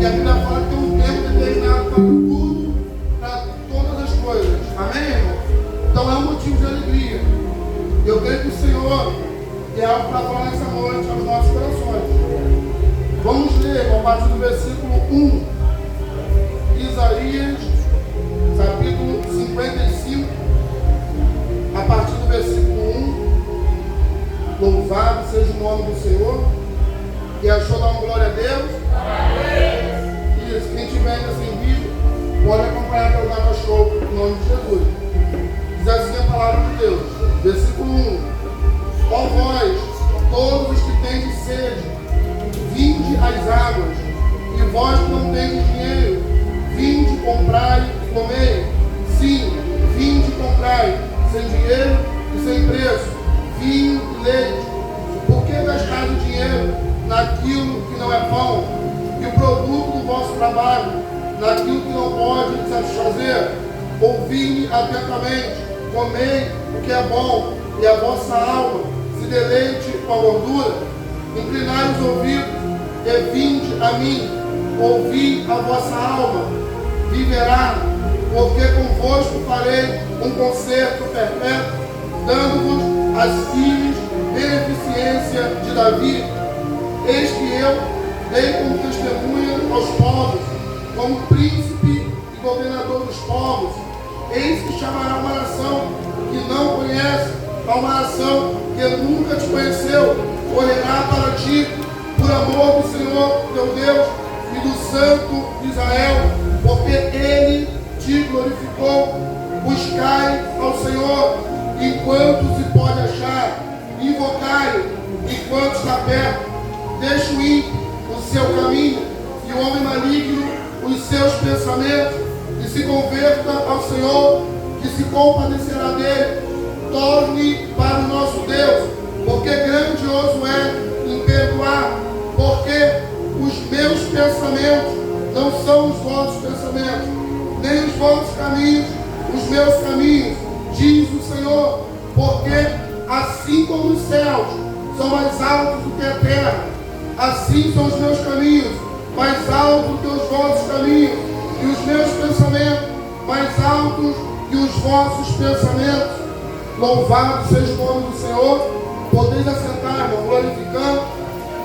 a Bíblia fala que tem um tempo determinado para tudo, para todas as coisas. Amém, irmão? Então é um motivo de alegria. Eu creio que o Senhor tem algo para falar nessa noite aos nossos corações. Vamos ler a partir do versículo 1. Isaías, capítulo 55, a partir do versículo 1. Louvado seja o nome do Senhor. E achou, dar uma glória a Deus? Isso, quem tiver ainda sem vídeo, pode acompanhar pelo Data Show, em nome de Jesus. Diz assim a palavra de Deus, versículo 1. Ó vós, todos os que tendes sede, vinde às águas, e vós que não tendes dinheiro, vinde, comprai e comei. Sim, vinde, comprai, sem dinheiro e sem preço, vinho e leite. Por que gastar o dinheiro naquilo que não é pão, e o produto do vosso trabalho naquilo que não pode satisfazer? Ouvi-me atentamente, comei o que é bom, e a vossa alma se deleite com a gordura. Inclinai os ouvidos e vinde a mim, ouvi a vossa alma, viverá, porque convosco farei um concerto perpétuo, dando-vos as filhas beneficência de Davi. Eis que eu dei como testemunha aos povos, como príncipe e governador dos povos. Eis que chamará uma nação que não conhece, a uma nação que nunca te conheceu, correrá para ti, por amor do Senhor teu Deus e do Santo de Israel, porque Ele te glorificou. Buscai ao Senhor enquanto se pode achar, invocai-o enquanto está perto. Deixe o ímpio o seu caminho e o homem maligno os seus pensamentos, e se converta ao Senhor, que se compadecerá dele. Torne para o nosso Deus, porque grandioso é em perdoar, porque os meus pensamentos não são os vossos pensamentos, nem os vossos caminhos os meus caminhos, diz o Senhor, porque assim como os céus são mais altos do que a terra, assim são os meus caminhos mais altos do que os vossos caminhos, e os meus pensamentos mais altos que os vossos pensamentos. Louvado seja o nome do Senhor. Podeis assentar, irmão, glorificando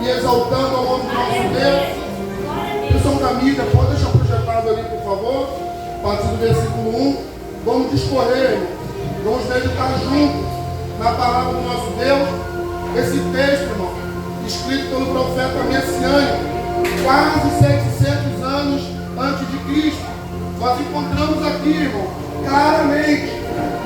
e exaltando ao nome do nosso Deus. Pessoal da mídia, pode deixar projetado ali, por favor, a partir do versículo 1. Vamos discorrer, irmão. Vamos meditar juntos na palavra do nosso Deus. Esse texto, irmão, escrito pelo profeta messiânico, quase 700 anos antes de Cristo. Nós encontramos aqui, irmão, claramente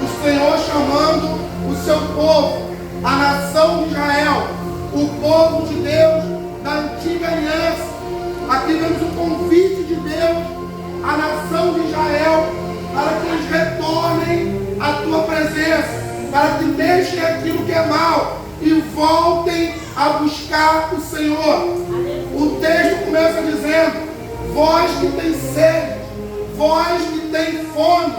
o Senhor chamando o seu povo, a nação de Israel, o povo de Deus da antiga aliança. Aqui vemos o convite de Deus à nação de Israel para que eles retornem à tua presença, para que deixem aquilo que é mal e voltem a buscar o Senhor. O texto começa dizendo: vós que tem sede, vós que tem fome,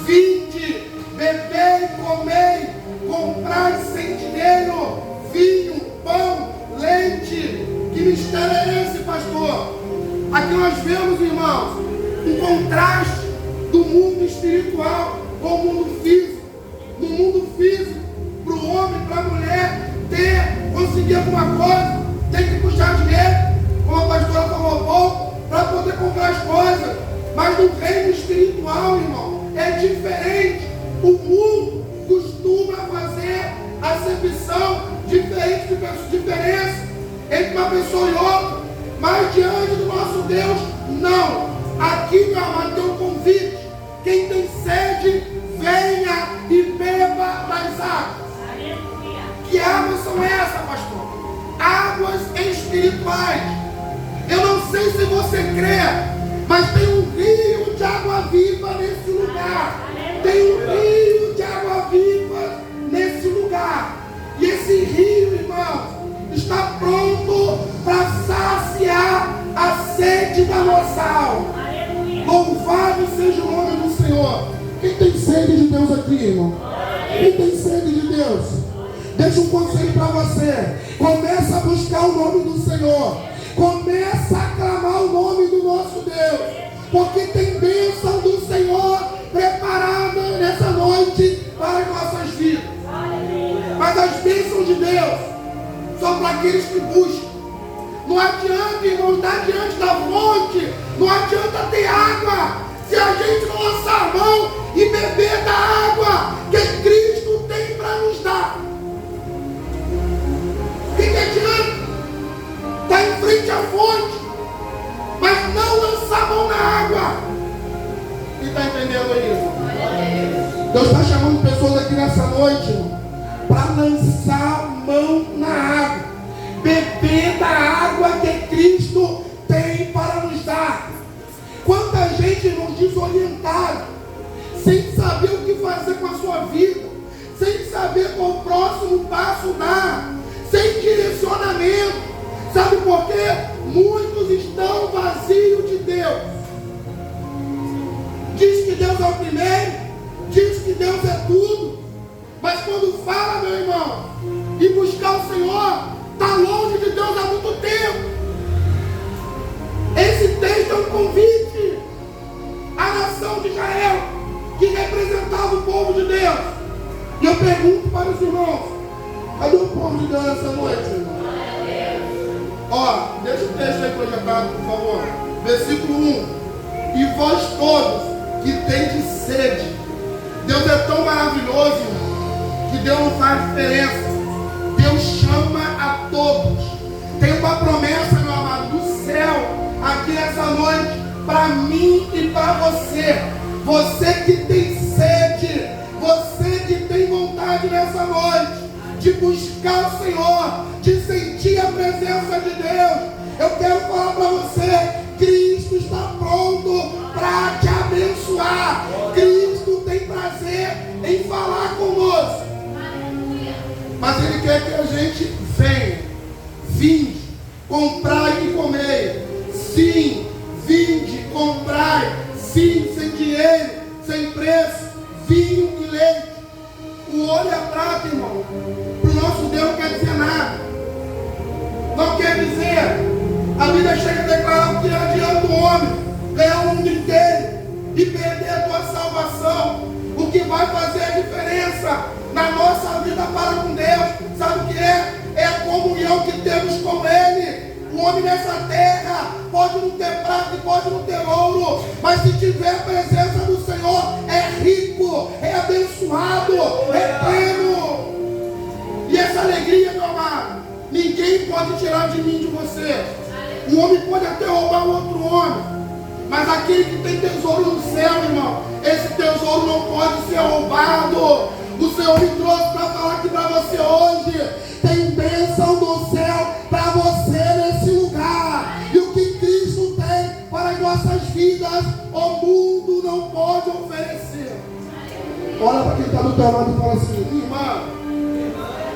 vinde, bebei, comei, comprai sem dinheiro, vinho, pão, leite. Que mistério é esse, pastor? Aqui nós vemos, irmãos, um contraste do mundo espiritual com o mundo físico. No mundo físico, para o homem, para a mulher conseguir alguma coisa, tem que puxar dinheiro, como a pastora falou há pouco, para poder comprar as coisas. Mas no reino espiritual, irmão, é diferente. O mundo costuma fazer acepção diferente de diferença entre uma pessoa e outra, mas diante do nosso Deus, não. Aqui, meu amado, tem um convite. Quem tem sede, venha e beba das águas. Que águas são essas, pastor? Águas espirituais. Eu não sei se você crê, mas tem um rio de água viva nesse lugar. Tem um rio de água viva nesse lugar. E esse rio, irmão, está pronto para saciar a sede da nossa alma. Louvado seja o nome do Senhor. Quem tem sede de Deus aqui, irmão? Quem tem sede de Deus? Deixa um conselho para você. Começa a buscar o nome do Senhor. Começa a clamar o nome do aqueles que buscam. Não adianta, irmão, estar diante da fonte. Não adianta ter água se a gente não lançar a mão e beber da água que Cristo tem para nos dar. O que adianta estar em frente à fonte, mas não lançar a mão na água? Quem está entendendo isso? Deus está chamando pessoas aqui nessa noite, irmão, para lançar a mão na água, beber da água que Cristo tem para nos dar. Quanta gente nos desorientada, sem saber o que fazer com a sua vida, sem saber qual o próximo passo dar, sem direcionamento. Sabe por quê? Muitos estão vazios de Deus. Diz que Deus é o primeiro, diz que Deus é tudo, mas quando fala, meu irmão, e buscar o Senhor, está longe de Deus há muito tempo. Esse texto é um convite à nação de Israel, que representava o povo de Deus. E eu pergunto para os irmãos: cadê o povo de Deus essa noite, irmão? Ó, deixa o texto aí projetado, por favor. Versículo 1. E vós todos que tendes sede. Deus é tão maravilhoso, irmão, que Deus não faz diferença. Deus chama a todos. Tem uma promessa, meu amado, do céu aqui nessa noite, para mim e para você. Você que tem sede, você que tem vontade nessa noite de buscar o Senhor, de sentir a presença de Deus, eu quero falar para você: Cristo está pronto para te abençoar. Cristo tem prazer em falar conosco, mas Ele quer que a gente venha. Vinde, comprai e comei. Sim, vinde, comprai. Sim, sem dinheiro, sem preço, vinho e leite. O ouro e a prata, irmão, para o nosso Deus não quer dizer nada. Não quer dizer. A Bíblia chega a declarar que adianta o homem ganhar o mundo inteiro e perder a tua salvação. O que vai fazer a diferença na nossa vida para com Deus, sabe o que é? É a comunhão que temos com Ele. O homem nessa terra pode não ter prata e pode não ter ouro, mas se tiver a presença do Senhor, é rico, é abençoado, é pleno. E essa alegria, meu amado, ninguém pode tirar de mim, de você. O homem pode até roubar o outro homem, mas aquele que tem tesouro no céu, irmão, esse tesouro não pode ser roubado. O Senhor me trouxe para falar aqui para você hoje: tem bênção do céu para você nesse lugar. E o que Cristo tem para as nossas vidas, o mundo não pode oferecer. Olha para quem está do teu lado e fala assim: irmã,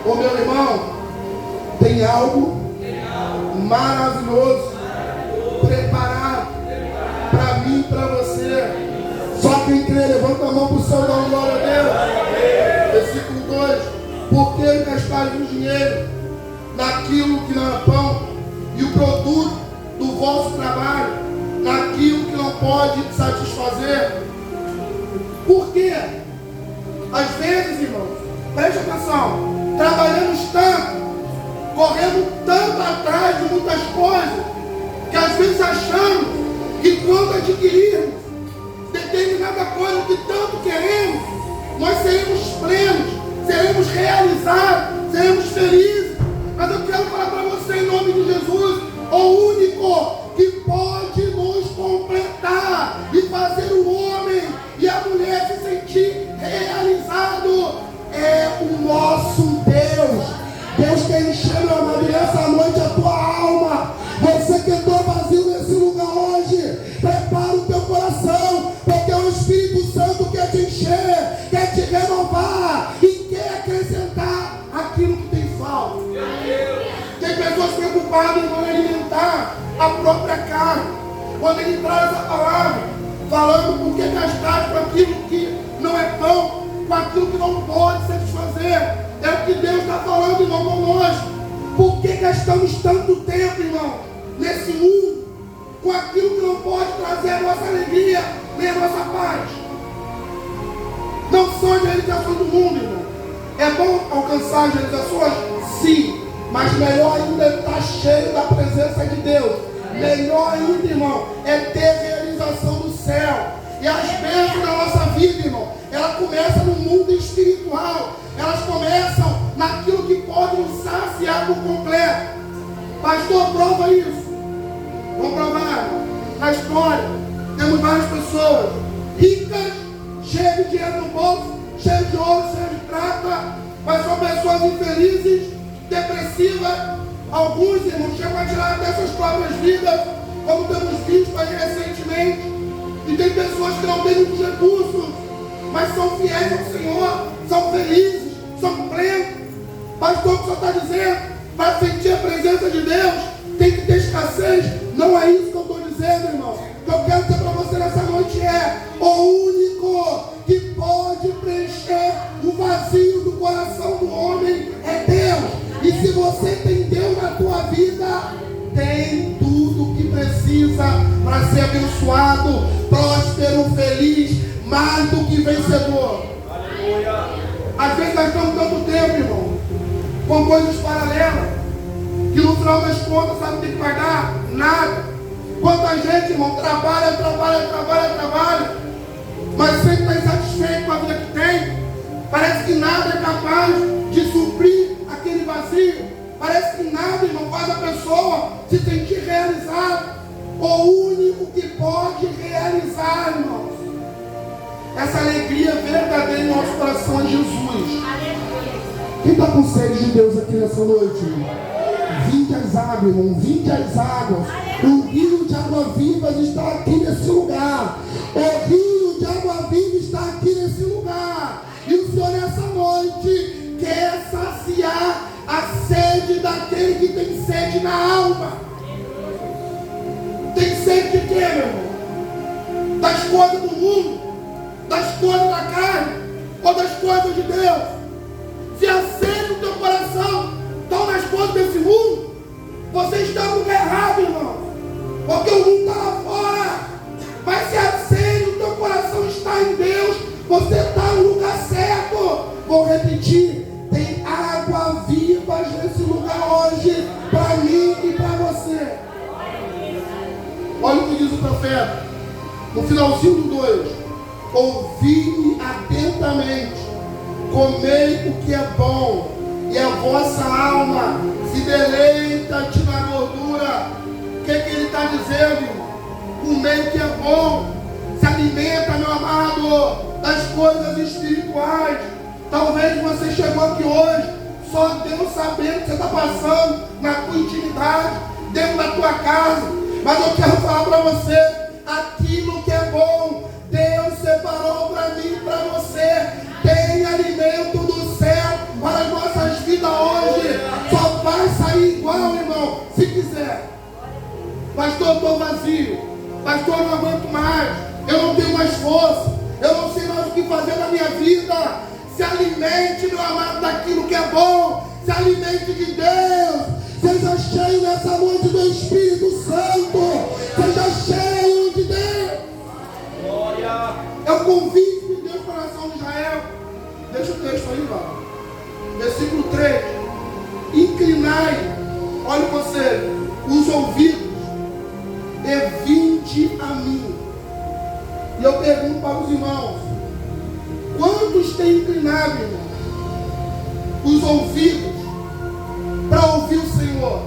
ô meu irmão, tem algo maravilhoso preparado para mim e para você. Só quem crê, levanta a mão para o céu e dá uma glória a Deus. Versículo 2: por que gastares o dinheiro naquilo que não é pão, e o produto do vosso trabalho naquilo que não pode satisfazer? Por quê? Às vezes, irmãos, preste atenção, trabalhamos tanto, corremos tanto atrás de muitas coisas, que às vezes achamos que quando adquirirmos determinada coisa que tanto queremos, nós seremos plenos, seremos realizados, seremos felizes. Mas eu quero falar para você, em nome de Jesus, o único que pode nos completar e fazer o homem e a mulher se sentir realizado é o nosso Deus. Deus quer encher, meu amado, nessa noite a tua alma. Você que entrou vazio nesse lugar hoje, prepara o teu coração, porque o Espírito Santo quer te encher, quer te renovar e quer acrescentar aquilo que tem falta. Tem pessoas preocupadas em alimentar a própria carne. Quando ele traz a palavra, falando por que gastar com aquilo que não é pão, com aquilo que não pode satisfazer. É o que Deus está falando, irmão, conosco. Por que gastamos tanto tempo, irmão, nesse mundo, com aquilo que não pode trazer a nossa alegria, nem a nossa paz? Não são as realizações do mundo, irmão. É bom alcançar as realizações? Sim. Mas melhor ainda é estar cheio da presença de Deus. Melhor ainda, irmão, é ter realização do céu. E as bênçãos da nossa vida, irmão, ela começa no mundo espiritual. Elas começam naquilo que pode nos saciar por completo. Pastor, prova isso. Vamos provar. Na história, temos várias pessoas ricas, cheias de dinheiro no bolso, cheias de ouro, cheias de prata, mas são pessoas infelizes, depressivas. Alguns, irmãos, chegam a tirar até suas próprias vidas, como temos visto aí recentemente. E tem pessoas que não têm muitos recursos, mas são fiéis ao Senhor, são felizes, são plenos. Pastor, o que o senhor está dizendo? Para sentir a presença de Deus, tem que ter escassez. Não é isso que eu estou dizendo, irmão. O que eu quero dizer para você nessa noite é: o único que pode preencher o vazio do coração do homem é Deus. E se você tem Deus na tua vida, tem tudo o que precisa para ser abençoado, próspero, feliz, mais do que vencedor. Aleluia. Às vezes nós estamos tanto tempo, irmão, com coisas paralelas, que no final das contas, sabe o que vai dar? Nada. Quanta gente, irmão, trabalha, mas sempre está insatisfeito com a vida que tem. Parece que nada é capaz de suprir aquele vazio. Parece que nada, irmão, faz a pessoa se sentir realizada. O único que pode realizar, irmãos, essa alegria verdadeira em nosso coração é Jesus. Quem está com sede de Deus aqui nessa noite, irmão? Vinde às águas, irmão, vinde às águas. O rio de água viva está aqui nesse lugar. O rio de água viva está aqui nesse lugar. E o Senhor nessa noite quer saciar a sede daquele que tem sede na alma. Tem sede de quê, meu irmão? Das coisas do mundo, das coisas da carne, ou das coisas de Deus? Se a sede do teu coração estão nas coisas desse mundo, você está no lugar errado, irmão. Porque o mundo está lá fora. Mas se a sede do teu coração está em Deus, você está no lugar certo. Vou repetir: tem água vivas nesse lugar hoje, para mim e para você. Olha o que diz o profeta, no finalzinho do 2: ouvi-me atentamente, comei o que é bom, e a vossa alma se deleita-te na gordura. O que ele está dizendo? Comer o que é bom, se alimenta, meu amado, das coisas espirituais. Talvez você chegou aqui hoje, só Deus sabendo o que você está passando na tua intimidade, dentro da tua casa. Mas eu quero falar para você, aquilo que é bom, Deus separou para mim e para você. Tem alimento do céu para as nossas vidas hoje. Só vai sair igual, irmão, se quiser. Pastor, eu estou vazio. Pastor, eu não aguento mais. Eu não tenho mais força. Eu não sei mais o que fazer na minha vida. Se alimente, meu amado, daquilo que é bom. Se alimente de Deus. Seja cheio nessa noite do Espírito Santo. Seja cheio de Deus. Glória. Eu convido com Deus para a nação de Israel. Deixa o texto aí, vai. Versículo 3. Inclinai, olha você, os ouvidos e vinde a mim. E eu pergunto para os irmãos: quantos têm inclinado, irmão, os ouvidos para ouvir o Senhor?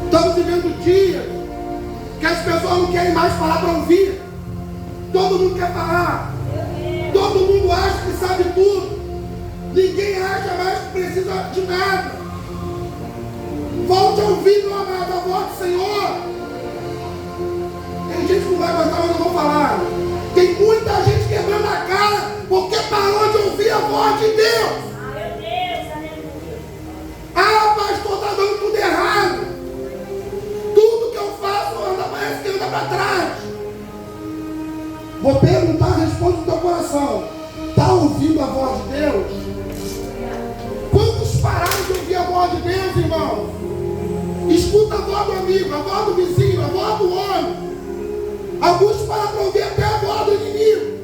Estamos vivendo dias que as pessoas não querem mais falar para ouvir. Todo mundo quer falar. Todo mundo acha que sabe tudo. Ninguém acha mais que precisa de nada. Volte a ouvir, meu amado, a voz do Senhor. Tem gente que não vai gostar, mas eu vou falar. Tem muita gente quebrando a cara porque parou de ouvir a voz de Deus. Ah, pastor, está dando tudo errado. Tudo que eu faço parece que anda para trás. Vou perguntar, responde no teu coração: está ouvindo a voz de Deus? Quantos pararam de ouvir a voz de Deus, irmão? Escuta a voz do amigo, a voz do vizinho, a voz do homem. Alguns param para ouvir até a voz do inimigo,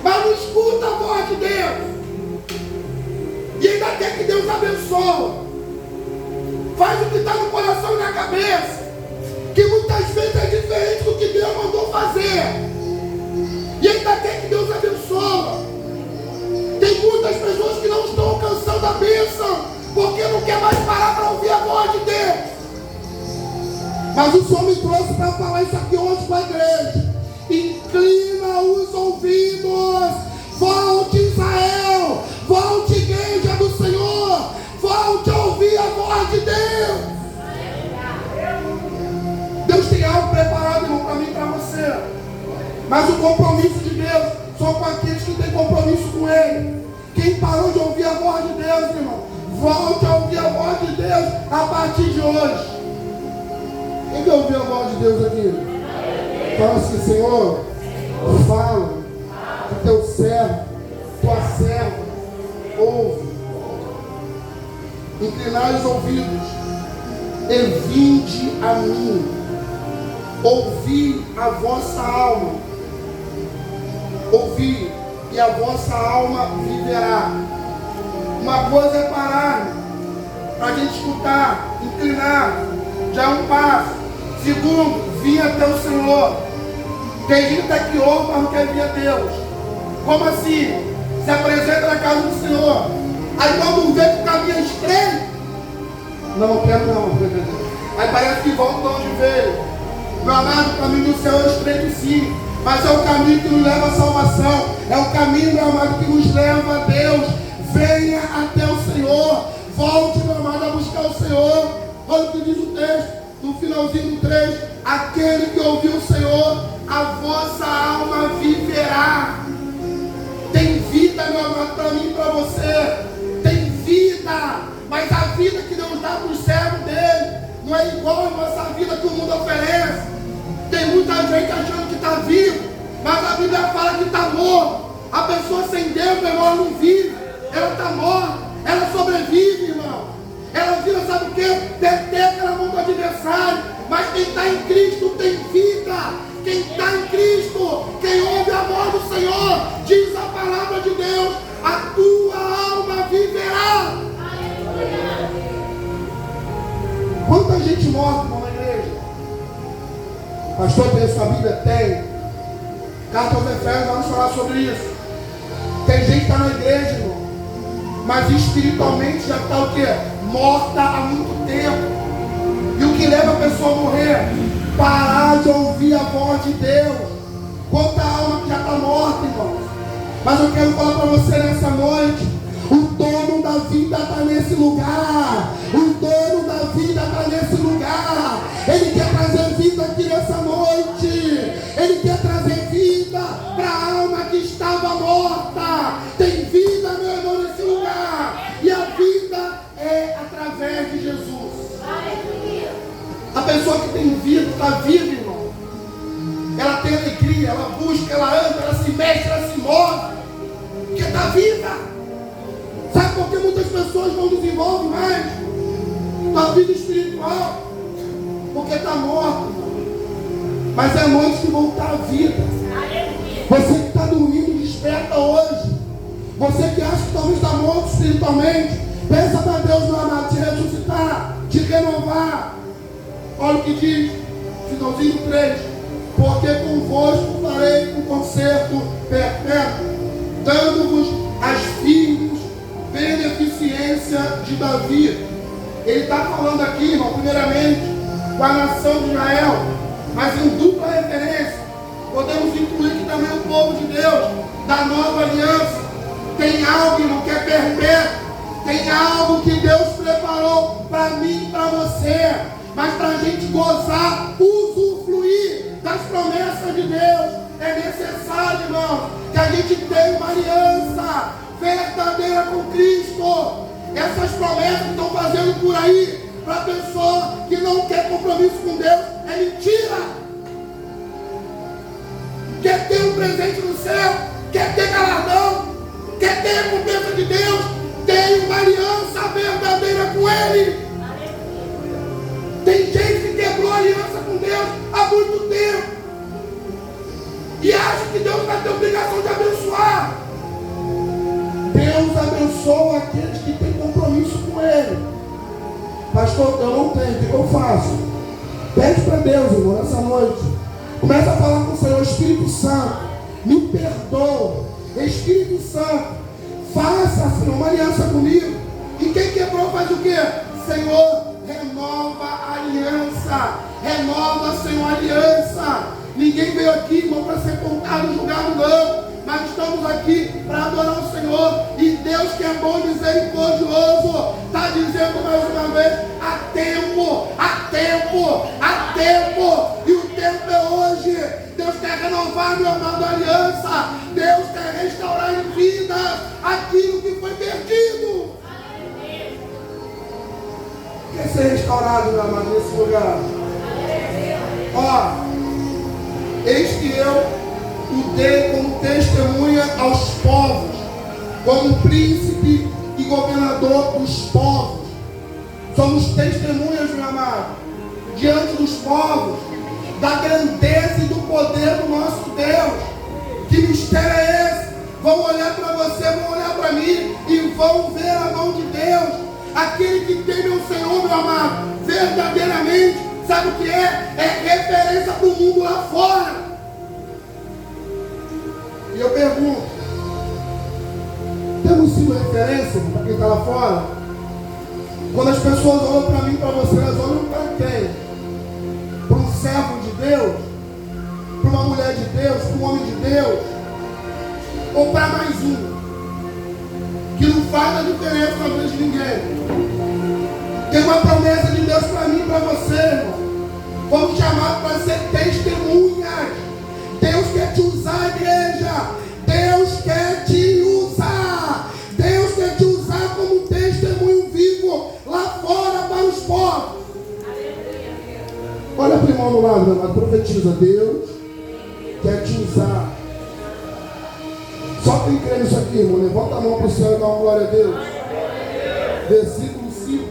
mas não escuta a voz de Deus. E ainda quer que Deus abençoe. que muitas vezes é diferente do que Deus mandou fazer, e ainda quer que Deus abençoe. Tem muitas pessoas que não estão alcançando a bênção, porque não quer mais parar para ouvir a voz de Deus. Mas o Senhor me trouxe para falar isso aqui hoje para a igreja. Inclina os ouvidos, volte Israel, volte igreja do Senhor, volte a ouvir a voz de Deus. Deus tem algo preparado, irmão, para mim e para você. Mas o compromisso de Deus só com aqueles que têm compromisso com Ele. Quem parou de ouvir a voz de Deus, irmão, volte a ouvir a voz de Deus a partir de hoje. Quem quer ouvir a voz de Deus aqui? Fala assim: Senhor, fala que teu servo, tua serva, ouve. Inclinai os ouvidos e vinde a mim. Ouvi a vossa alma. Ouvi e a vossa alma viverá. Uma coisa é parar para a gente escutar, inclinar, já é um passo. Segundo, vir até o Senhor. Tem gente que ouve, mas não quer vir a Deus. Como assim? Se apresenta na casa do Senhor. Aí quando vê que o caminho é estreito, não quero não. Aí parece que volta de onde veio. Meu amado, o caminho do céu é estreito sim, mas é o caminho que nos leva à salvação. É o caminho, meu amado, que nos leva a Deus. Venha até o Senhor. Volte, meu amado, a buscar o Senhor. Olha o que diz o texto, no finalzinho do 3. Aquele que ouviu o Senhor, a vossa alma viverá. Tem vida, meu amado, para mim e para você. Tem vida. Mas a vida que Deus dá para os servos dele não é igual a nossa vida que o mundo oferece. Tem muita gente achando que está vivo, mas a Bíblia fala que está morto. A pessoa sem Deus, meu irmão, ela não vive. Ela está morta. Ela sobrevive, irmão. Ela vira, sabe o quê? Peteca na mão do adversário. Mas quem está em Cristo tem vida. Quem está em Cristo, quem ouve a voz do Senhor, diz a palavra de Deus, a tua alma viverá. Quanta gente morta, irmão, na igreja? Pastor, tem sua Bíblia? Tem. Carta aos Efésios, vamos falar sobre isso. Tem gente que está na igreja, irmão, mas espiritualmente já está o quê? Morta há muito tempo. E o que leva a pessoa a morrer? Parar de ouvir a voz de Deus. Quanta alma que já está morta, irmão. Mas eu quero falar para você nessa noite: o dono da vida está nesse lugar. O dono da vida está nesse lugar. Ele quer trazer vida aqui nessa noite. Ele quer trazer vida para a alma que estava morta. Tem vida, meu irmão, nesse lugar. E a vida é através de Jesus. A pessoa que tem vida, está viva, irmão. Ela tem alegria, ela busca, ela anda, ela se mexe, ela se move. Porque está viva. Sabe por que muitas pessoas não desenvolvem mais a vida espiritual? Porque está morta. Mas é noite de voltar à vida. Você que está dormindo, desperta hoje. Você que acha que talvez está morto espiritualmente, peça para Deus, meu amado, te ressuscitar, te renovar. Olha o que diz, finalzinho 3. Porque convosco farei um concerto perpétuo, dando-vos as firmes beneficência de Davi. Ele está falando aqui, irmão, primeiramente com a nação de Israel, mas em dupla referência. Podemos incluir aqui também o povo de Deus, da nova aliança. Tem algo, irmão, que é perpétuo. Tem algo que Deus preparou para mim e para você. Mas para a gente gozar, usufruir das promessas de Deus, é necessário, irmão, que a gente tenha uma aliança verdadeira com Cristo. Essas promessas que estão fazendo por aí, para a pessoa que não quer compromisso com Deus, é mentira. Quer ter um presente no céu, quer ter galardão, quer ter a recompensa de Deus, tem uma aliança verdadeira com Ele. Tem gente que quebrou a aliança com Deus há muito tempo e acha que Deus vai ter obrigação de abençoar. Deus abençoa aqueles que têm compromisso com Ele. Pastor, eu não tenho, o que eu faço? Pede para Deus, irmão, nessa noite. Começa a falar com o Senhor. Espírito Santo, me perdoa. Espírito Santo, faça, Senhor, uma aliança comigo. E quem quebrou faz o quê? Senhor, renova a aliança. Renova, Senhor, a aliança. Ninguém veio aqui, irmão, para ser contado, julgado, não. Mas estamos aqui para adorar o Senhor. E Deus, que é bom e misericordioso, está dizendo mais uma vez: há tempo, há tempo, há tempo. E o tempo é hoje. Deus quer renovar, meu amado, a aliança. Deus quer restaurar em vida aquilo que foi perdido. Quer ser restaurado, meu amado, nesse lugar? Ó, eis que eu o dei como testemunha aos povos, como príncipe e governador dos povos. Somos testemunhas, meu amado, diante dos povos, da grandeza e do poder do nosso Deus. Que mistério é esse? Vão olhar para você, vão olhar para mim e vão ver a mão de Deus. Aquele que teme o Senhor, meu amado, verdadeiramente, sabe o que é? É referência para o mundo lá fora. E eu pergunto: temos sido referência para quem está lá fora? Quando as pessoas olham para mim, para você, elas olham para quem? Para um servo de Deus? Para uma mulher de Deus? Para um homem de Deus? Ou para mais um? Que não faz a diferença na vida de ninguém. Tem uma promessa de Deus para mim e para você, irmão. Vamos chamar para ser testemunhas. Deus quer te usar, igreja. Deus quer te usar. Deus quer te usar como testemunho vivo lá fora para os povos. Olha para o irmão do lado, meu amado, profetiza: Deus quer te usar. Só quem crê nisso aqui, irmão, levanta a mão para o céu e dá uma glória a Deus. Versículo 5: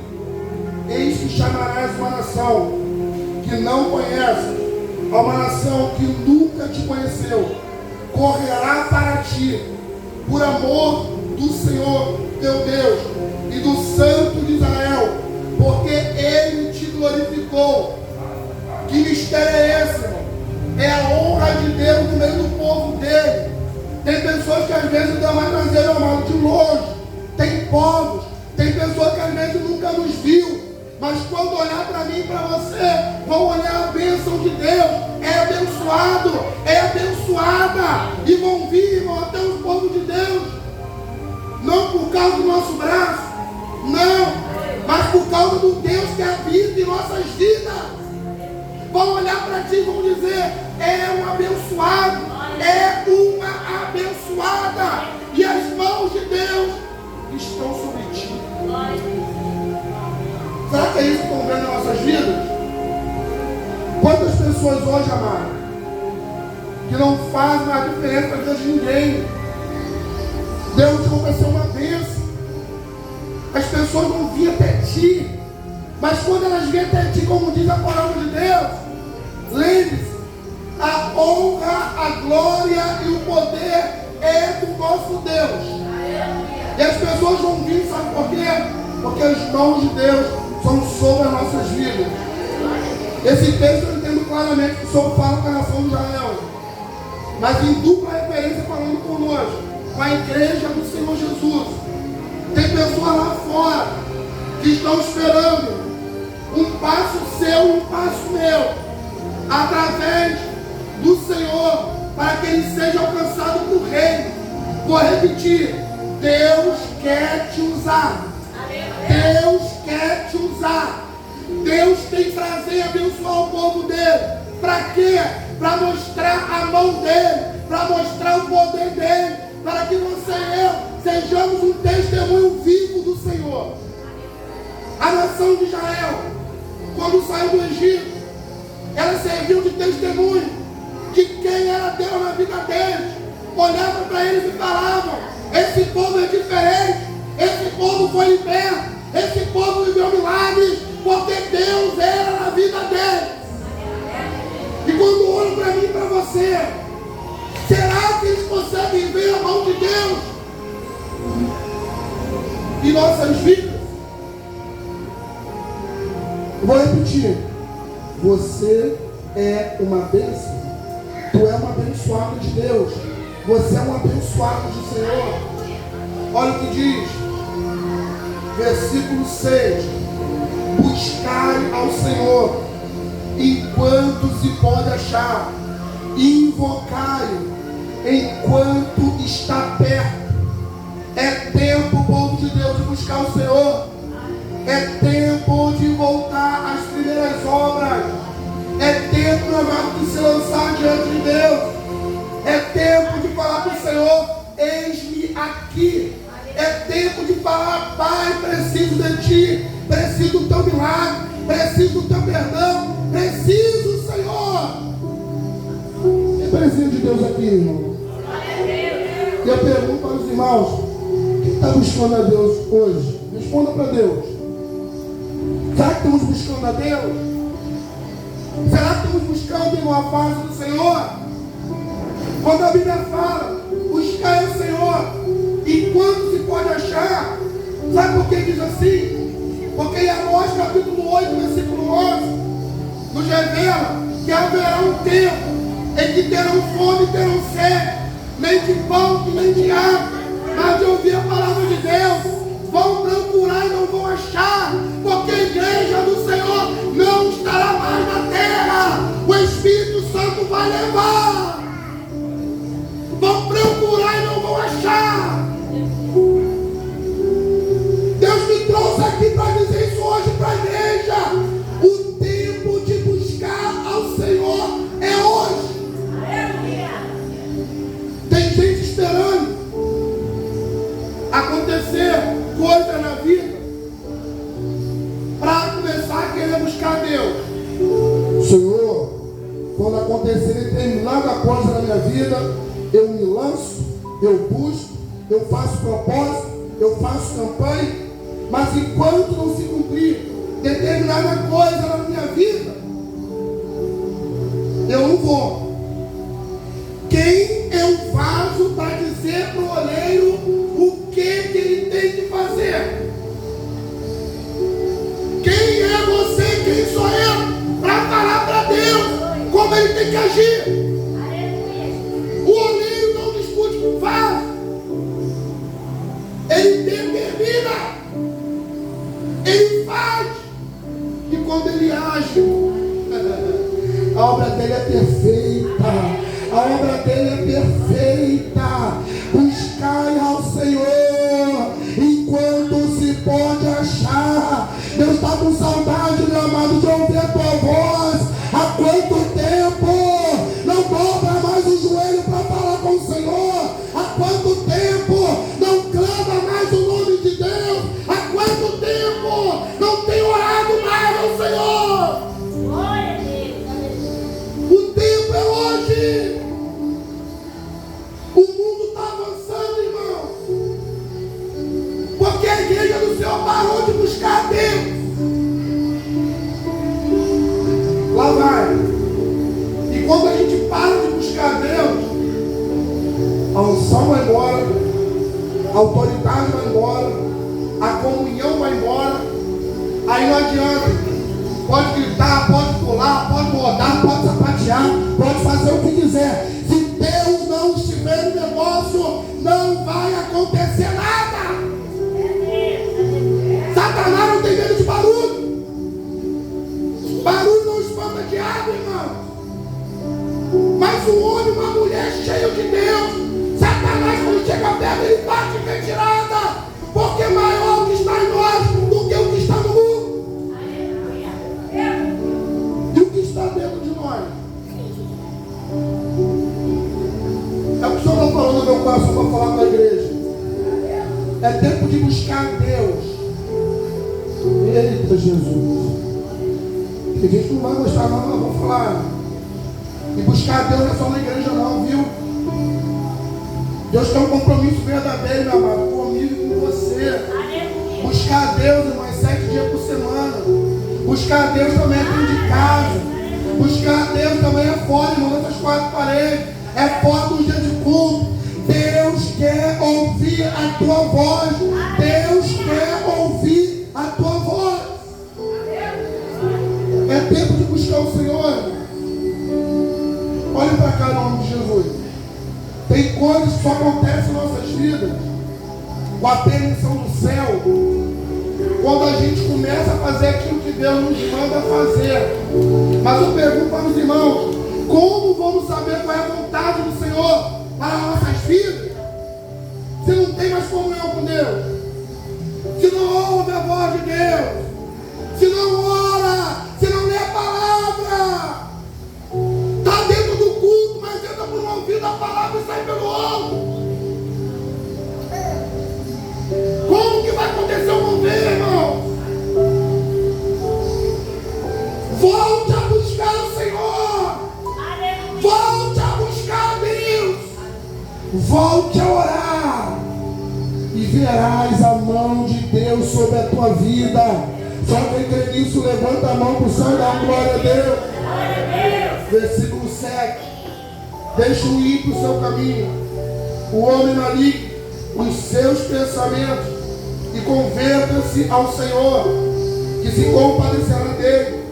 eis que chamarás uma nação que não conhece, a uma nação que nunca te conheceu, correrá para ti, por amor do Senhor teu Deus e do Santo de Israel, porque Ele te glorificou. Que mistério é esse, irmão? É a honra de Deus no meio do povo dele. Tem pessoas que às vezes dão mais trazer, amado, de longe. Tem povos, tem pessoas que às vezes nunca nos viu. Mas quando olhar para mim e para você, vão olhar a bênção de Deus. É abençoado, é abençoada. E vão vir, irmão, até os povos de Deus. Não por causa do nosso braço, não, mas por causa do Deus que habita em nossas vidas. Vão olhar para ti e vão dizer: é um abençoado, é uma abençoada. E as mãos de Deus estão sobre ti. Será que é isso que estão vendo em nossas vidas? Quantas pessoas hoje, amado, que não fazem a diferença na vida de ninguém? Deus te ofereceu uma bênção. As pessoas não vinham até ti, mas quando elas vêm até ti, como diz a palavra de Deus, lembre-se: a honra, a glória e o poder é do nosso Deus. E as pessoas vão vir, sabe por quê? Porque as mãos de Deus são sobre as nossas vidas. Esse texto eu entendo claramente que o Senhor fala com a nação de Israel, mas em dupla referência falando conosco, com a igreja do Senhor Jesus. Tem pessoas lá fora que estão esperando um passo seu, um passo meu, através do Senhor, para que ele seja alcançado por reino. Vou repetir: Deus quer te usar. Deus quer te usar. Deus tem prazer em abençoar o povo dele. Para quê? Para mostrar a mão dele, para mostrar o poder dele, para que você e eu sejamos um testemunho vivo do Senhor. A nação de Israel, quando saiu do Egito, ela serviu de testemunho de quem era Deus na vida deles. Olhavam para eles e falavam: esse povo é diferente, esse povo foi liberto, esse povo viveu milagres, porque Deus era na vida deles. E quando olho para mim e para você, será que eles conseguem ver a mão de Deus em nossas vidas? Eu vou repetir: Você é uma bênção. Tu é uma abençoada de Deus. Você é um abençoado do Senhor. Olha o que diz. Versículo 6. Buscai ao Senhor enquanto se pode achar. Invocai-o enquanto está perto. É tempo, povo de Deus, de buscar o Senhor. É tempo de voltar às primeiras obras. É tempo, meu amado, de se lançar diante de Deus. É tempo de falar para o Senhor: eis-me aqui. É tempo de falar: Pai, preciso de Ti. Preciso do Teu milagre. Preciso do Teu perdão. Preciso, Senhor. Quem precisa de Deus aqui, irmão? E eu pergunto para os irmãos: quem está buscando a Deus hoje? Responda para Deus. Será que estamos buscando a Deus? Será que estamos buscando em uma face do Senhor? Quando a Bíblia fala: buscar o Senhor enquanto se pode achar, sabe por que diz assim? Porque em Amós capítulo 8, versículo 11, nos revela que haverá um tempo em que terão fome e terão sede, nem de pão nem de água, mas de ouvir a palavra de Deus. Vão procurar e não vão achar, porque a igreja do Senhor não estará mais na terra. O Espírito Santo vai levar. Vão procurar e não vão achar. Deus me trouxe aqui para dizer isso hoje para a igreja. O tempo de buscar ao Senhor é hoje. Tem gente esperando acontecer coisa na vida para começar a querer buscar Deus. Senhor, quando acontecer determinada coisa na minha vida, eu me lanço, eu busco, eu faço propósito, eu faço campanha, mas enquanto não se cumprir determinada coisa na minha vida, eu não vou. Quem é o vaso para dizer para o oleiro o que ele tem que fazer? Quem é você? Quem sou eu? Para falar para Deus como ele tem que agir. O oleiro não discute com o vaso. Ele determina. Ele faz. E quando ele age, a obra dele é perfeita. A obra dele é perfeita. Buscai ao Senhor enquanto se pode achar. Deus está com saudade, meu amado, de ouvir a tua voz. Há quanto tempo não dobra mais o joelho para falar com o Senhor? Há quanto tempo não clama mais o nome de Deus? Há quanto tempo não tem orado mais ao Senhor? O tempo é hoje. O mundo está avançando, irmão, porque a igreja do Senhor parou de buscar a Deus. Lá vai. E quando a gente para de buscar a Deus, a unção vai embora, a autoridade vai embora, a comunhão vai embora. Aí não adianta. Pode gritar, pode pular, pode rodar, pode sapatear, pode fazer o que quiser. Se Deus não estiver no negócio, não vai acontecer nada. Satanás não tem medo de barulho. Barulho não espanta diabo, irmão. Mas um homem, uma mulher cheio de Deus, Satanás, quando chega perto, ele bate em retirada, porque maior o que está em nós do que o que está no mundo. E o que está dentro de nós? É o que o Senhor está falando no meu coração para falar com a igreja. É tempo de buscar Deus. Eita Jesus. Tem gente que não vai gostar, não, mas vou falar. E buscar Deus não é só na igreja não, viu? Deus tem um compromisso verdadeiro, meu amado, comigo e com você. Buscar Deus, irmãos, 7 dias por semana. Buscar Deus também é dentro de casa. Buscar Deus também é fora, irmão, dessas 4 paredes. É fora do dia de culto. Deus quer ouvir a tua voz. Deus quer ouvir a tua voz. É tempo de buscar o só acontece em nossas vidas com a permissão do céu quando a gente começa a fazer aquilo que Deus nos manda fazer. Mas eu pergunto para os irmãos, como vamos saber qual é a vontade do Senhor para as nossas vidas se não tem mais comunhão com Deus, se não ouve a voz de Deus, se não ora, se não lê a palavra? Está dentro do culto, mas entra por um ouvido a palavra e sai pelo outro. Como que vai acontecer o mover, irmão? Volte a buscar o Senhor. Volte a buscar a Deus. Volte a orar e verás a mão de Deus sobre a tua vida. Só quem crê nisso, levanta a mão para o céu e dá glória a Deus. Versículo 7. Deixa o ímpio o seu caminho, o homem maligno os seus pensamentos, e converta-se ao Senhor, que se compadecerá dele.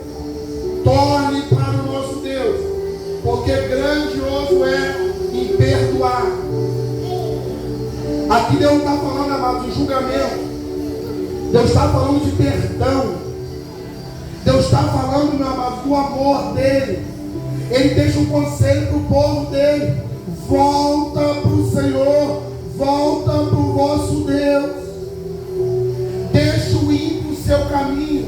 Torne para o nosso Deus, porque grandioso é em perdoar. Aqui Deus está falando, amado, de julgamento. Deus está falando de perdão. Deus está falando, meu amado, do amor dele. Ele deixa um conselho para o povo dele: volta para o Senhor, volta para o vosso Deus. Deixa o ímpio o seu caminho.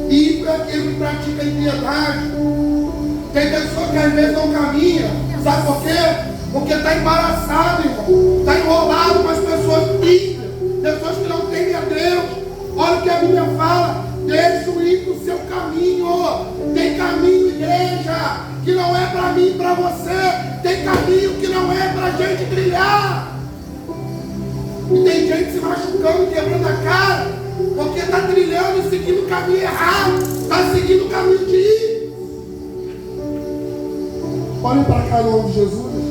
Ímpio é aquele que pratica impiedade. Tem pessoa que às vezes não caminha. Sabe por quê? Porque está embaraçado, irmão. Está enrolado com as pessoas ímpias, pessoas que não temem a Deus. Olha o que a Bíblia fala: deixa o ímpio o seu caminho. Tem caminho, igreja, que não é para mim e para você. Tem caminho que não é para a gente trilhar. E tem gente se machucando, quebrando a cara, porque está trilhando e seguindo o caminho errado. Está seguindo o caminho de ir. Olhem para cá, em nome de Jesus.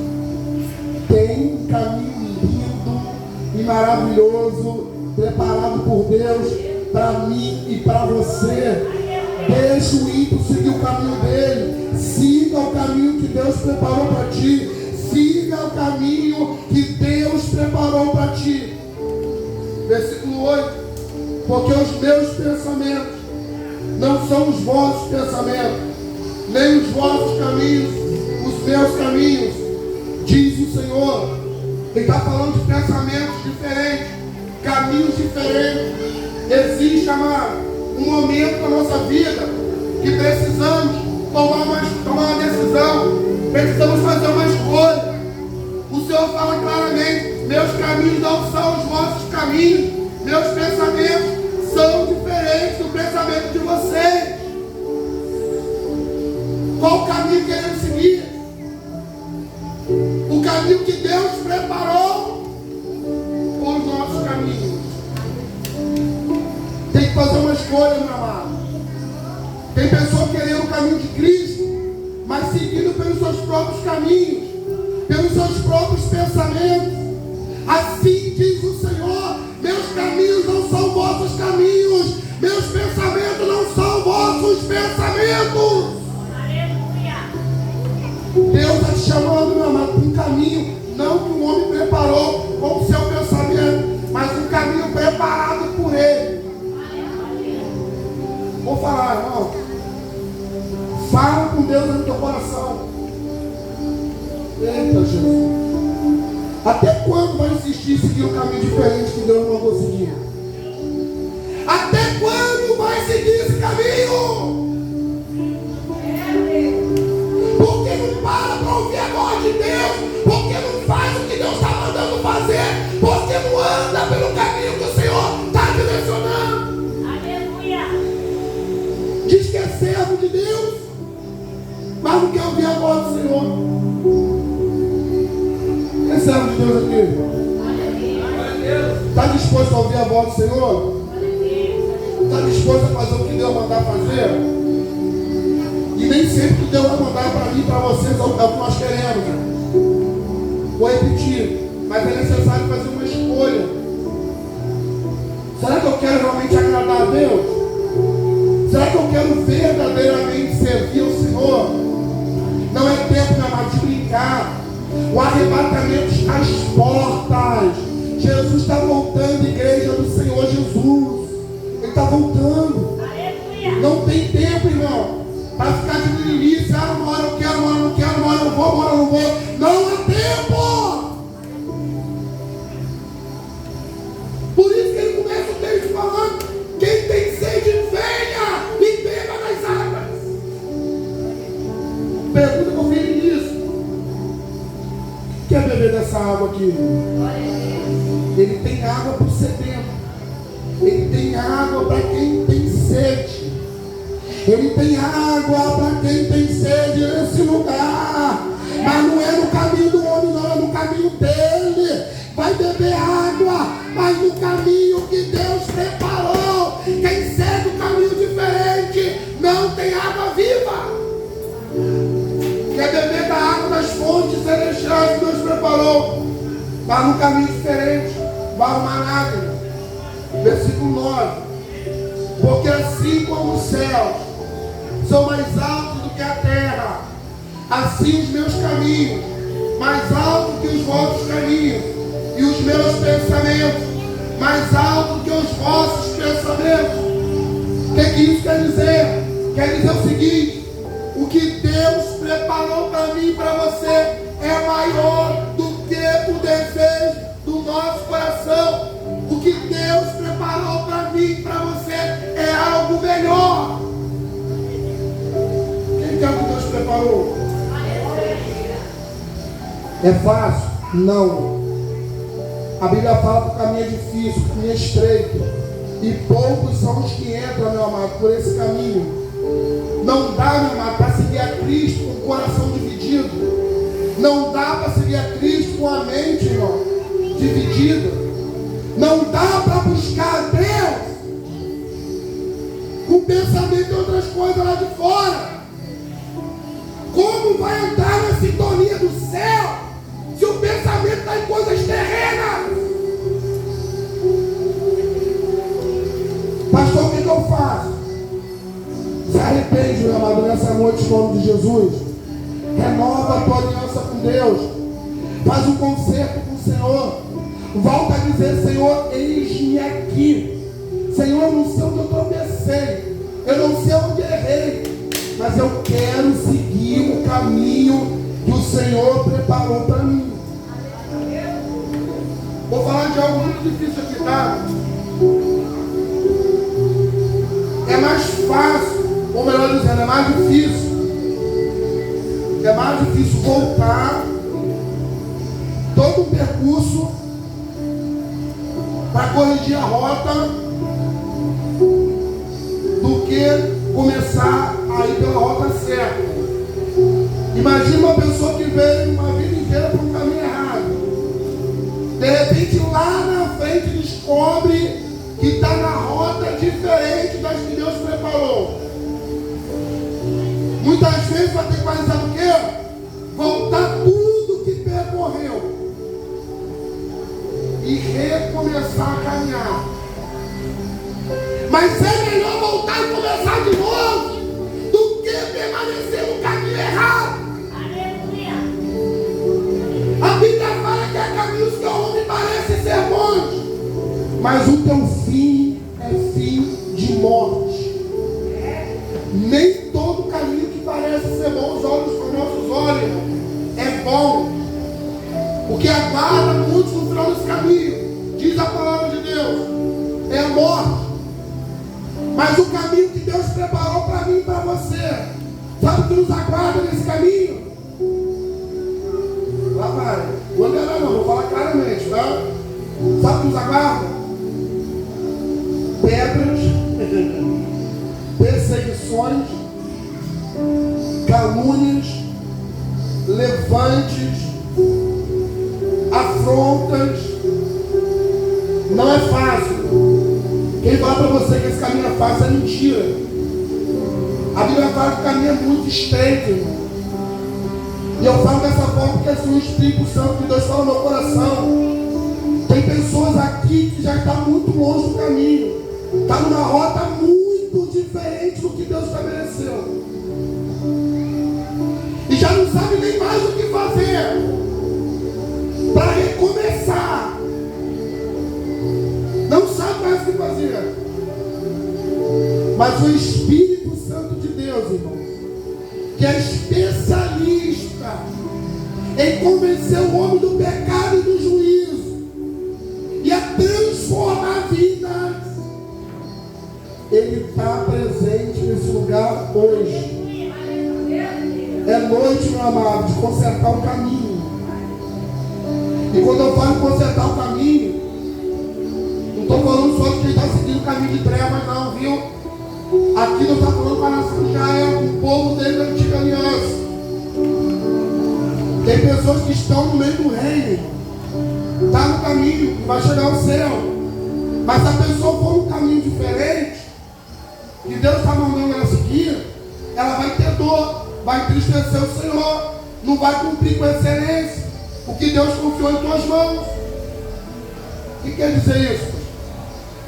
Tem um caminho lindo e maravilhoso preparado por Deus para mim e para você. Deixa o ímpio seguir o caminho dele. Siga o caminho que Deus preparou para ti. Siga o caminho que Deus preparou para ti. Versículo 8. Porque os meus pensamentos não são os vossos pensamentos, nem os vossos caminhos os meus caminhos, diz o Senhor. Ele está falando de pensamentos diferentes, caminhos diferentes. Existe, amado, um momento na nossa vida que precisamos tomar uma decisão, precisamos fazer uma escolha. O Senhor fala claramente: meus caminhos não são os vossos caminhos, meus pensamentos são diferentes do pensamento de vocês. Qual o caminho queremos seguir? O caminho que Deus preparou ou os nossos caminhos? Tem que fazer uma escolha, meu amado. Tem pessoa querendo o caminho de Cristo, mas seguindo pelos seus próprios caminhos, pelos seus próprios pensamentos. Assim diz o Senhor: meus caminhos não são vossos caminhos, meus pensamentos não são vossos pensamentos. Deus está te chamando, meu amado, para um caminho, não que o homem preparou com o seu pensamento, mas um caminho preparado por Ele. Vou falar, irmão. Fala com Deus no teu coração. Eita, Jesus. Até quando vai insistir em seguir um caminho diferente que Deus mandou seguir? Até quando vai seguir esse caminho? Por que não para ouvir a voz de Deus? Por que não faz o que Deus está mandando fazer? Por que não anda pelo caminho que o Senhor está direcionando? Aleluia! Diz que é servo de Deus, mas não quer ouvir a voz do Senhor. Quem é servo de Deus aqui? Está disposto a ouvir a voz do Senhor? Está disposto a fazer o que Deus mandar fazer? E nem sempre que Deus vai mandar para mim e para vocês é o que nós queremos. Vou repetir, mas é necessário fazer uma escolha. Será que eu quero realmente agradar a Deus? Será que eu quero verdadeiramente servir ao Senhor? Não é tempo, meu amado, de brincar. O arrebatamento está às portas. Jesus está voltando, igreja do Senhor Jesus. Ele está voltando. Não tem tempo, irmão, para ficar de mimimi. Uma hora eu quero, uma hora eu não quero, uma hora eu vou, uma hora eu não vou. Não há tempo. Por isso que ele começa o texto falando: quem tem sede, venha e beba das águas. Pergunta que eu fiz nisso: quer beber dessa água aqui? Ele tem água para o sedento. Ele tem água para quem tem sede. Ele tem água para quem tem sede nesse lugar. Mas não é no caminho do homem, não, é no caminho dele. Vai beber água, mas no caminho que Deus preparou. Quem segue um caminho diferente não tem água viva. Quer beber da água das fontes celestiais que Deus preparou, mas no caminho diferente, vai arrumar nada. Versículo 9: porque assim como os céus são mais altos do que a terra, assim os meus caminhos mais altos que os vossos caminhos, e os meus pensamentos mais altos que os vossos pensamentos. O que isso quer dizer? Quer dizer o seguinte: o que Deus preparou para mim e para você é maior do que o desejo do nosso coração. O que Deus preparou para mim e para você é algo melhor. Quem quer o que Deus preparou? É fácil? Não. A Bíblia fala que o caminho é difícil, o caminho é estreito, e poucos são os que entram, meu amado, por esse caminho. Não dá, meu amado, para seguir a Cristo com o coração dividido. Não dá para seguir a Cristo com a mente, irmão, dividida. Não dá para buscar a Deus com pensamento em outras coisas lá de fora. Como vai entrar na sintonia do céu se o pensamento está em coisas terrenas? Pastor, o que eu faço? Se arrepende, meu amado, nessa noite, em nome de Jesus. Renova a tua aliança com Deus. Faz um concerto com o Senhor. Volta a dizer: Senhor, eis-me aqui. Senhor, eu não sei onde eu tropecei, eu não sei onde errei, mas eu quero seguir o caminho que o Senhor preparou para mim. Vou falar de algo muito difícil aqui, tá? É mais fácil, ou melhor dizendo, é mais difícil. É mais difícil voltar todo o percurso para corrigir a rota do que começar a ir pela rota certa. Imagina uma pessoa que veio uma vida inteira para um caminho errado. De repente, lá na frente, descobre que está na rota diferente das que Deus preparou. Muitas vezes vai ter que fazer, sabe o quê? Voltar tudo que percorreu e recomeçar a caminhar. Mas é melhor voltar e começar de novo do que permanecer no caminho errado. A Bíblia fala que há caminhos que ao homem parecem ser bons, mas o teu fim é fim de morte. Nem todo caminho que parece ser bom aos olhos com nossos olhos é bom, porque aguarda muitos no final desse caminho. Diz a palavra de Deus, é a morte. Mas o caminho que Deus preparou para mim e para você, sabe o que nos aguarda nesse caminho? Lá vai, vou olhar não, vou falar claramente, tá? Sabe o que nos aguarda? Pedras, perseguições, calúnias, levantes, afrontas. Não é fácil. Quem fala para você que esse caminho é fácil é mentira. A Bíblia fala que o caminho é muito estreito, irmão. E eu falo dessa forma porque assim, o Espírito Santo de Deus fala no meu coração. Tem pessoas aqui que já estão muito longe do caminho. Está numa rota muito diferente do que Deus estabeleceu. E já não sabe nem mais o que fazer. fazer. Mas o Espírito Santo de Deus, irmão, que é especialista em convencer o homem do pecado e do juízo e a transformar vidas, Ele está presente nesse lugar hoje. É noite, meu amado, de consertar o caminho. E quando eu falo em consertar o caminho, não estou falando só de quem está seguindo o caminho de trevas, não, viu? Aqui não está falando com a nação de Israel, o povo desde a antiga aliança. Tem pessoas que estão no meio do reino, está no caminho, vai chegar ao céu. Mas se a pessoa for um caminho diferente, que Deus está mandando ela seguir, ela vai ter dor, vai entristecer o Senhor, não vai cumprir com excelência o que Deus confiou em tuas mãos. O que quer dizer isso?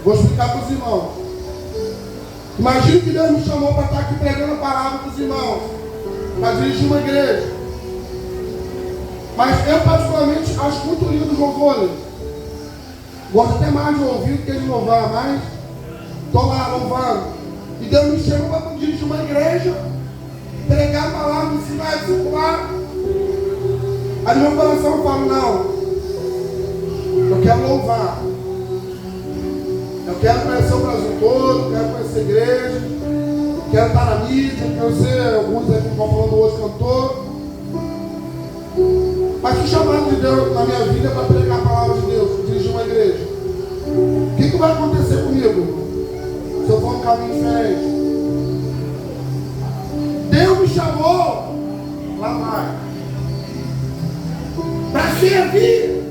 Vou explicar para os irmãos. Imagina que Deus me chamou para estar aqui pregando a palavra para os irmãos, para dirigir uma igreja. Mas eu particularmente acho muito lindo o louvor. Gosto até mais de ouvir do que de louvar, mas estou lá louvando. E Deus me chamou para dirigir uma igreja, pregar a palavra, ensinar, discipular. Aí no meu coração eu falo, não, eu quero louvar. Eu quero conhecer o Brasil todo, quero conhecer a igreja, quero estar na mídia, quero ser alguns aí que estão falando hoje cantor. Mas o chamado de Deus na minha vida é para pregar a palavra de Deus, dirigir uma igreja. O que vai acontecer comigo se eu for um caminho diferente? Deus me chamou, lá vai, para servir,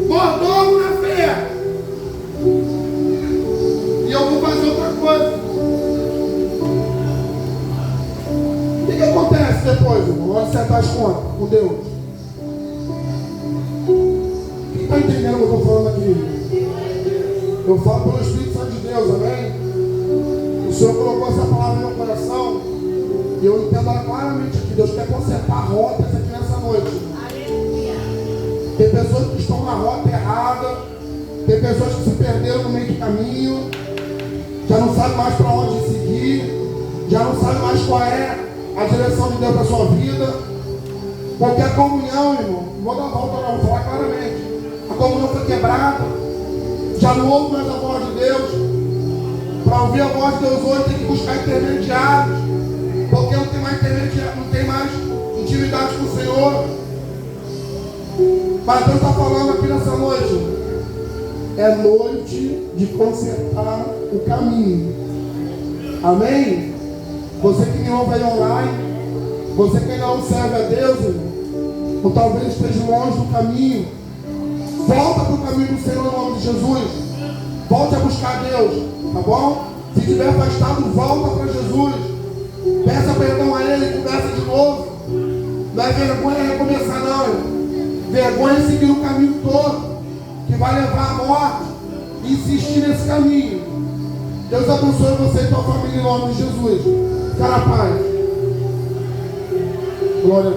mordomo na fé. E eu vou fazer outra coisa. O que acontece depois, irmão? Onde você faz conta com Deus? Quem está entendendo o que eu estou falando aqui? Eu falo pelo Espírito Santo de Deus, amém? O Senhor colocou essa palavra no meu coração e eu entendo ela claramente que Deus quer consertar rotas aqui nessa noite. Tem pessoas que estão na rota errada, tem pessoas que se perderam no meio do caminho, já não sabe mais para onde seguir, já não sabe mais qual é a direção de Deus para a sua vida. Porque a comunhão, irmão, vou dar a volta, não, vou falar claramente. A comunhão foi quebrada, já não ouve mais a voz de Deus. Para ouvir a voz de Deus hoje tem que buscar intermediários, porque não tem mais intermediário, não tem mais intimidade com o Senhor. Mas Deus está falando aqui nessa noite. É noite de consertar o caminho. Amém? Você que me ouve aí online, você que não serve a Deus, irmão, ou talvez esteja longe do caminho, volta para o caminho do Senhor em nome de Jesus. Volte a buscar Deus, tá bom? Se estiver afastado, volta para Jesus. Peça perdão a Ele, começa de novo. Não é vergonha recomeçar, não, irmão. Vergonha é seguir o caminho todo, que vai levar à morte, e insistir nesse caminho. Deus abençoe você e tua família em nome de Jesus. Fica na paz. Glória a Deus.